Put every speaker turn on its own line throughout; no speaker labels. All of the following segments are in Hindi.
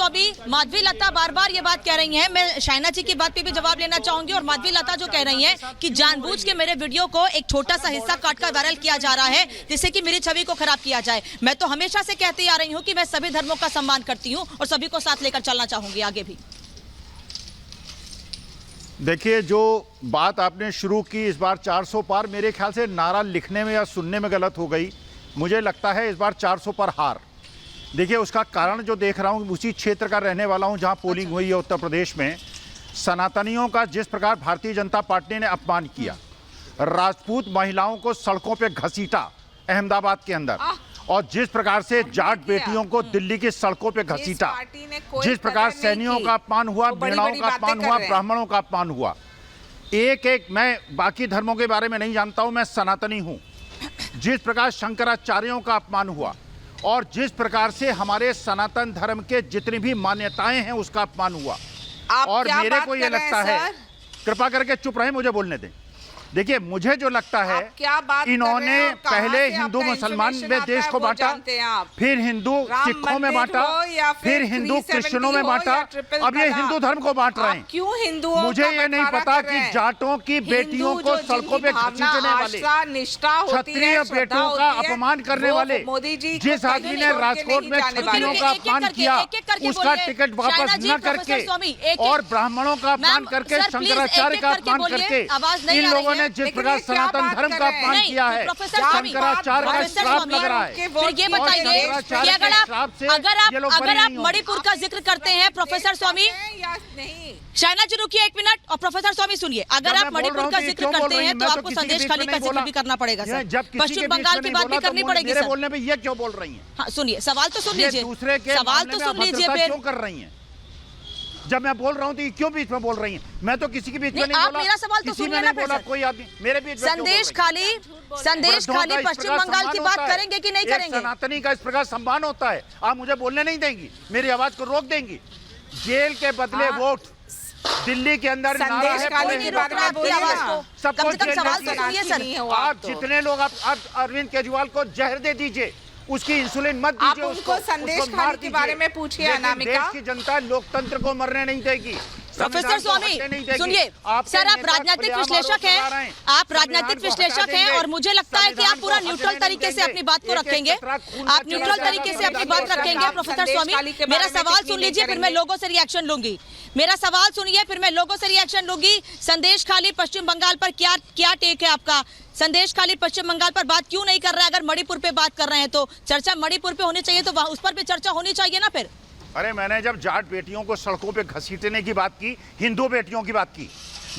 स्वामी, माधवी लता बार बार ये बात कह रही हैं, मैं शाइना जी की बात पे भी जवाब लेना चाहूंगी, और माधवी लता जो कह रही हैं कि जानबूझ के मेरे वीडियो को एक छोटा सा हिस्सा काटकर वायरल किया जा रहा है जिससे कि मेरी छवि को खराब किया जाए। मैं तो हमेशा से कहती आ रही हूँ कि मैं सभी धर्मों का सम्मान करती हूँ और सभी को साथ लेकर चलना चाहूंगी आगे भी।
देखिए, जो बात आपने शुरू की इस बार 400 पार, मेरे ख्याल से नारा लिखने में या सुनने में गलत हो गई। मुझे लगता है इस बार 400 पर हार। देखिए, उसका कारण जो देख रहा हूँ, उसी क्षेत्र का रहने वाला हूँ जहाँ पोलिंग हुई है उत्तर प्रदेश में। सनातनियों का जिस प्रकार भारतीय जनता पार्टी ने अपमान किया, राजपूत महिलाओं को सड़कों पे घसीटा अहमदाबाद के अंदर, और जिस प्रकार से जाट बेटियों को दिल्ली की सड़कों पे घसीटा, जिस प्रकार सैनिकों का अपमान हुआ, मीणाओं का अपमान हुआ, ब्राह्मणों का अपमान हुआ, एक मैं बाकी धर्मों के बारे में नहीं जानता हूं, मैं सनातनी हूं। जिस प्रकार शंकराचार्यों का अपमान हुआ और जिस प्रकार से हमारे सनातन धर्म के जितनी भी मान्यताएं हैं उसका अपमान हुआ, और मेरे को ये लगता है, कृपा करके चुप रहे, मुझे बोलने दें। देखिए, मुझे जो लगता है, इन्होंने पहले हिंदू मुसलमान में देश को बांटा, फिर हिंदू सिखों में बांटा, फिर हिंदू क्रिश्चियनों में बांटा, अब ये हिंदू धर्म को बांट रहे हैं।
क्यों हिंदुओं?
मुझे ये नहीं पता कि जाटों की बेटियों को सड़कों पे घसीटने वाले, क्षत्रिय बेटों का अपमान करने वाले, जिस आदमी ने राजकोट में क्षत्रियों का अपमान किया उसका टिकट वापस न करके और ब्राह्मणों का अपमान करके, शंकराचार्य का अपमान करके, इन लोगों ने जिस प्रकार सनातन धर्म का अपमान किया है, शंकराचार्य का श्राप लग रहा है।
फिर ये बताइए कि अगर आप मणिपुर का जिक्र करते हैं प्रोफेसर स्वामी, शाइना जी रुकिए एक मिनट, और प्रोफेसर स्वामी सुनिए, अगर आप मणिपुर का जिक्र करते हैं तो आपको संदेश खाली का जिक्र भी करना पड़ेगा सर, पश्चिम बंगाल की बात भी करनी पड़ेगी सर।
बोलने में ये क्यों बोल रही हैं?
हाँ सुनिए, सवाल तो सुन लीजिए, सवाल तो सुन लीजिए। फिर
क्यों कर रही हैं? जब मैं बोल रहा हूँ तो ये क्यों बीच में बोल रही हैं? मैं तो किसी के बीच में नहीं बोला।
आप मेरा सवाल तो सुनिए ना फिर।
कोई आदमी मेरे बीच में
संदेश खाली पश्चिम बंगाल की बात करेंगे कि नहीं करेंगे?
सनातनी का इस प्रकार सम्मान होता है, आप मुझे बोलने नहीं देंगी, मेरी आवाज को रोक देंगी। जेल के बदले वोट, दिल्ली के अंदर नारा है, सबको आप जितने लोग, आप अरविंद केजरीवाल को जहर दे दीजिए, उसकी इंसुलिन मत दीजिए,
आप उनको संदेश खाली के बारे में पूछिए। अनामिका,
देश की जनता लोकतंत्र को मरने नहीं देगी।
प्रोफेसर स्वामी सुनिए सर, आप राजनीतिक विश्लेषक हैं, आप राजनीतिक विश्लेषक हैं, और मुझे लगता है कि आप पूरा न्यूट्रल तरीके से अपनी बात को रखेंगे, आप न्यूट्रल तरीके से अपनी बात रखेंगे। प्रोफेसर स्वामी, मेरा सवाल सुन लीजिए, फिर मैं लोगों से रिएक्शन लूंगी। मेरा सवाल सुनिए, फिर मैं लोगों से रिएक्शन लूंगी। संदेश खाली पश्चिम बंगाल पर क्या टेक है आपका? संदेश खाली पश्चिम बंगाल पर बात क्यों नहीं कर रहा है? अगर मणिपुर पे बात कर रहे हैं तो चर्चा मणिपुर पे होनी चाहिए, तो उस पर भी चर्चा होनी चाहिए ना फिर।
अरे, मैंने जब जाट बेटियों को सड़कों पे घसीटने की बात की, हिंदू बेटियों की बात की,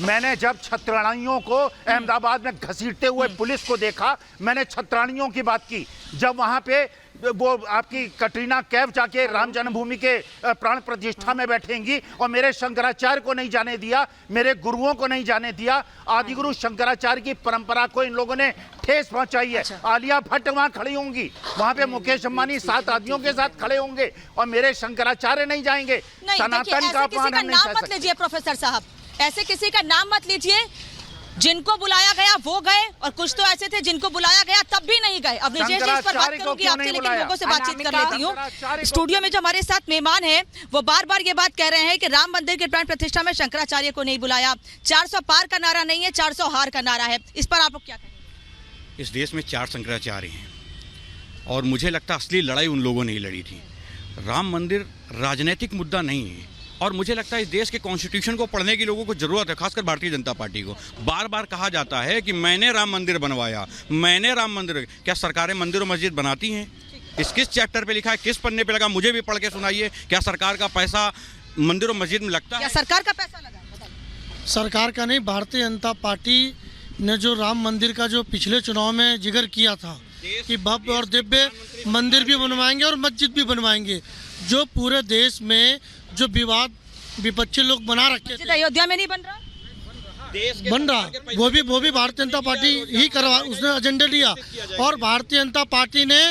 मैंने जब छत्राणियों को अहमदाबाद में घसीटते हुए पुलिस को देखा, मैंने छत्राणियों की बात की। जब वहां पे वो आपकी कटरीना कैफ जाके राम जन्मभूमि के प्राण प्रतिष्ठा में बैठेंगी और मेरे शंकराचार्य को नहीं जाने दिया, मेरे गुरुओं को नहीं जाने दिया, आदिगुरु शंकराचार्य की परंपरा को इन लोगों ने ठेस पहुंचाई है। आलिया भट्ट वहां खड़ी होंगी, वहां पे मुकेश अंबानी 7 आदमियों के साथ खड़े होंगे और मेरे शंकराचार्य नहीं जाएंगे। सनातन का अपमान हम नहीं सह सकते।
मत लीजिए प्रोफेसर साहब, ऐसे किसी का नाम मत लीजिए। जिनको बुलाया गया वो गए, और कुछ तो ऐसे थे जिनको बुलाया गया तब भी नहीं गए। अब निजेश जी इस पर बात करूंगी आपसे, लेकिन लोगों से बातचीत कर लेती हूँ। स्टूडियो में जो हमारे साथ मेहमान हैं वो बार बार ये बात कह रहे हैं कि राम मंदिर के प्राण प्रतिष्ठा में शंकराचार्य को नहीं बुलाया। 400 पार का नारा नहीं है, 400 हार का नारा है। इस पर आप लोग क्या कहेंगे?
इस देश में 4 शंकराचार्य हैं और मुझे लगता है असली लड़ाई उन लोगों ने ही लड़ी थी। राम मंदिर राजनीतिक मुद्दा नहीं है, और मुझे लगता है इस देश के कॉन्स्टिट्यूशन को पढ़ने की लोगों को जरूरत है, खासकर भारतीय जनता पार्टी को। बार बार कहा जाता है कि मैंने राम मंदिर बनवाया, मैंने राम मंदिर। क्या सरकारें मंदिर और मस्जिद बनाती हैं? किस चैप्टर पे लिखा है, किस पन्ने पे लगा? मुझे भी पढ़ के सुनाइए। क्या सरकार का पैसा मंदिर और मस्जिद में लगता है?
सरकार का पैसा लगा?
सरकार का नहीं, भारतीय जनता पार्टी ने जो राम मंदिर का जो पिछले चुनाव में जिक्र किया था कि भव्य और दिव्य मंदिर भी बनवाएंगे और मस्जिद भी बनवाएंगे, जो पूरे देश में जो विवाद विपक्षी लोग बना रखे थे।
अयोध्या में नहीं बन रहा,
बन रहा, वो भी भारतीय जनता पार्टी ही करवा, उसने एजेंडा लिया। और भारतीय जनता पार्टी ने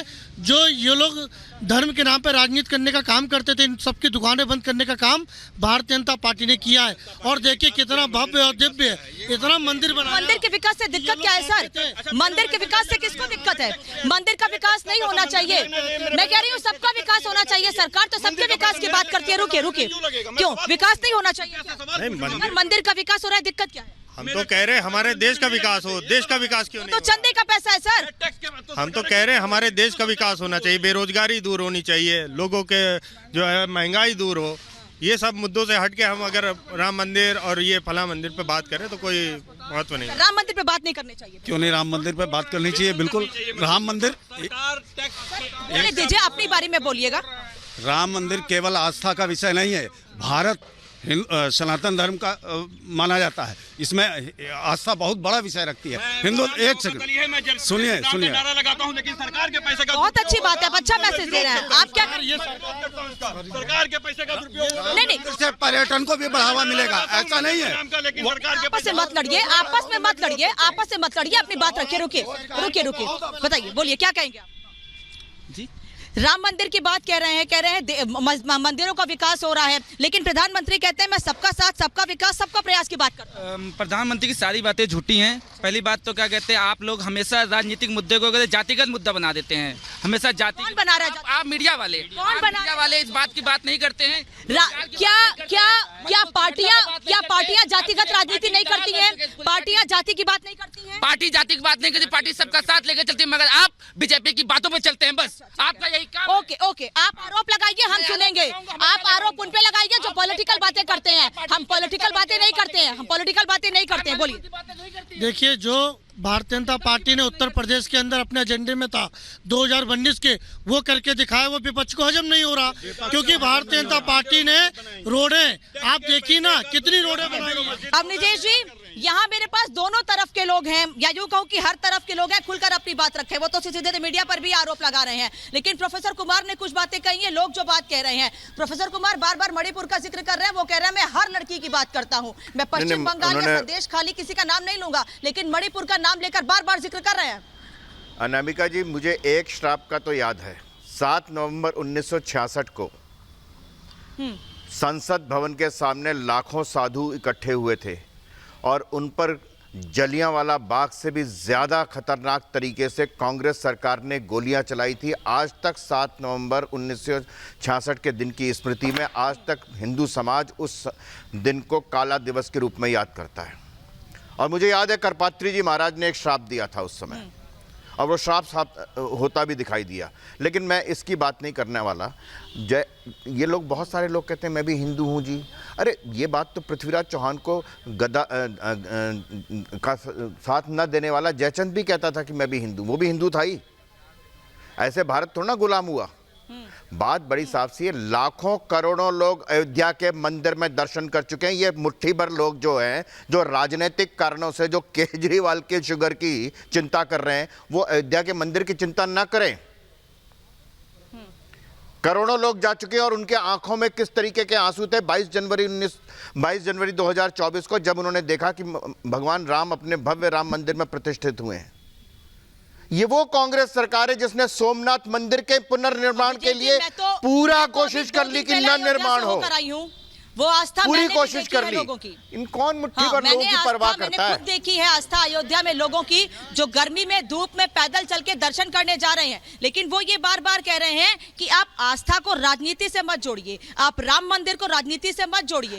जो ये लोग धर्म के नाम पर राजनीति करने का काम करते थे, इन सबकी दुकानें बंद करने का काम भारतीय जनता पार्टी ने किया है। और देखिए कितना भव्य और दिव्य है, इतना मंदिर बना।
मंदिर के विकास से दिक्कत क्या है सर? मंदिर के विकास से किसको दिक्कत है? मंदिर का विकास नहीं होना चाहिए, मैं कह रही हूँ सबका विकास होना चाहिए। सरकार तो सबके विकास की बात करती है। रुकिए, क्यों विकास नहीं होना चाहिए? अगर मंदिर का विकास हो रहा है, दिक्कत क्या है?
हम तो कह रहे हैं हमारे देश का विकास हो, देश का विकास क्यों नहीं?
तो चंदे का पैसा है सर।
हम तो कह रहे हैं हमारे देश का विकास होना चाहिए, बेरोजगारी दूर होनी चाहिए, लोगों के जो है महंगाई दूर हो। ये सब मुद्दों से हट के हम अगर राम मंदिर और ये फला मंदिर पे बात करें तो कोई महत्व नहीं।
राम मंदिर पे बात नहीं करनी चाहिए?
क्यों नहीं, राम मंदिर पे बात करनी चाहिए, बिल्कुल। राम मंदिर
बोले दीजिए, अपनी बारी में बोलिएगा।
राम मंदिर केवल आस्था का विषय नहीं है, भारत सनातन धर्म का माना जाता है, इसमें आस्था बहुत बड़ा विषय रखती है। हिंदू एक सेकंड सुनिए,
नारा लगाता हूं, लेकिन सरकार के पैसे का
बहुत अच्छी बात है, अच्छा मैसेज दे रहे हैं आप। क्या करिए?
सरकार के पैसे का दुरुपयोग
नहीं,
इससे पर्यटन को भी बढ़ावा मिलेगा, ऐसा नहीं है।
लेकिन सरकार के
आपस में मत लड़िए, आपस में मत लड़िए, आपस में मत लड़िए, अपनी बात रखिए। रुकिए, बताइए, बोलिए क्या कहेंगे आप?
जी,
राम मंदिर की बात कह रहे हैं मंदिरों का विकास हो रहा है, लेकिन प्रधानमंत्री कहते हैं मैं सबका साथ, सबका विकास, सबका प्रयास की बात करता हूं।
प्रधानमंत्री की सारी बातें झूठी हैं। पहली बात तो क्या कहते हैं, आप लोग हमेशा राजनीतिक मुद्दे को जातिगत मुद्दा बना देते हैं, हमेशा जाति।
कौन बना रहा है?
आप मीडिया वाले, मीडिया वाले इस बात की बात नहीं करते हैं।
क्या पार्टियां जातिगत राजनीति नहीं करती हैं? पार्टियां जाति की बात नहीं करती हैं?
पार्टी जाति की बात नहीं करती, पार्टी सबका साथ लेकर चलती है, मगर आप बीजेपी की बातों में चलते हैं, बस आपका यही काम।
ओके, आप आरोप लगाइए, हम सुनेंगे। आप आरोप उन पे लगाइए जो पॉलिटिकल बातें करते हैं। हम पॉलिटिकल बातें नहीं करते हैं, बोलिए।
देखिए, जो भारतीय जनता पार्टी ने उत्तर प्रदेश के अंदर अपने एजेंडे में था 2019 के, वो करके दिखाया, वो विपक्ष को हजम नहीं हो रहा, क्योंकि भारतीय जनता पार्टी ने रोडें, आप देखिए ना कितनी रोडें बनाई हैं।
अब नितेश जी, यहाँ मेरे पास दोनों तरफ के लोग हैं, या यूं कहूं कि हर तरफ के लोग हैं, खुलकर अपनी बात रखें। वो तो सीधे मीडिया पर भी आरोप लगा रहे हैं, लेकिन प्रोफेसर कुमार ने कुछ बातें कही हैं, लोग जो बात कह रहे हैं। प्रोफेसर कुमार बार बार मणिपुर का जिक्र कर रहे हैं, वो कह रहे हैं मैं हर लड़की की बात करता हूं, मैं पश्चिम बंगाल या प्रदेश खाली किसी का नाम नहीं लूंगा, लेकिन मणिपुर का नाम लेकर बार बार जिक्र कर रहे हैं।
अनामिका जी, मुझे एक श्राप का तो याद है, 7 नवंबर 1966 को संसद भवन के सामने लाखों साधु इकट्ठे हुए थे और उन पर जलियांवाला बाग से भी ज़्यादा खतरनाक तरीके से कांग्रेस सरकार ने गोलियां चलाई थी। आज तक 7 नवंबर 1966 के दिन की स्मृति में आज तक हिंदू समाज उस दिन को काला दिवस के रूप में याद करता है। और मुझे याद है करपात्री जी महाराज ने एक श्राप दिया था उस समय, और वो श्राप होता भी दिखाई दिया। लेकिन मैं इसकी बात नहीं करने वाला। ये लोग, बहुत सारे लोग कहते हैं मैं भी हिंदू हूँ जी। अरे ये बात तो पृथ्वीराज चौहान को गदा का साथ न देने वाला जयचंद भी कहता था कि मैं भी हिंदू, वो भी हिंदू था ही। ऐसे भारत थोड़ा ना गुलाम हुआ। बात बड़ी साफ सी है, लाखों करोड़ों लोग अयोध्या के मंदिर में दर्शन कर चुके हैं। ये मुट्ठी भर लोग जो हैं, जो राजनीतिक कारणों से, जो केजरीवाल के शुगर की चिंता कर रहे हैं, वो अयोध्या के मंदिर की चिंता ना करें। करोड़ों लोग जा चुके हैं और उनके आंखों में किस तरीके के आंसू थे 22 जनवरी 2024 को, जब उन्होंने देखा कि भगवान राम अपने भव्य राम मंदिर में प्रतिष्ठित हुए हैं। ये वो कांग्रेस सरकार है जिसने सोमनाथ मंदिर के पुनर्निर्माण के लिए पूरा कोशिश कर ली कि न निर्माण हो,
वो आस्था
पूरी कोशिश कर ली।
लोगों की।
इन कौन मुट्ठी भर लोगों की परवाह करता है?
मैंने खुद देखी है आस्था अयोध्या में लोगों की, जो गर्मी में धूप में पैदल चल के दर्शन करने जा रहे हैं, लेकिन वो ये बार बार कह रहे हैं कि आप आस्था को राजनीति से मत जोड़िए, आप राम मंदिर को राजनीति से मत जोड़िए।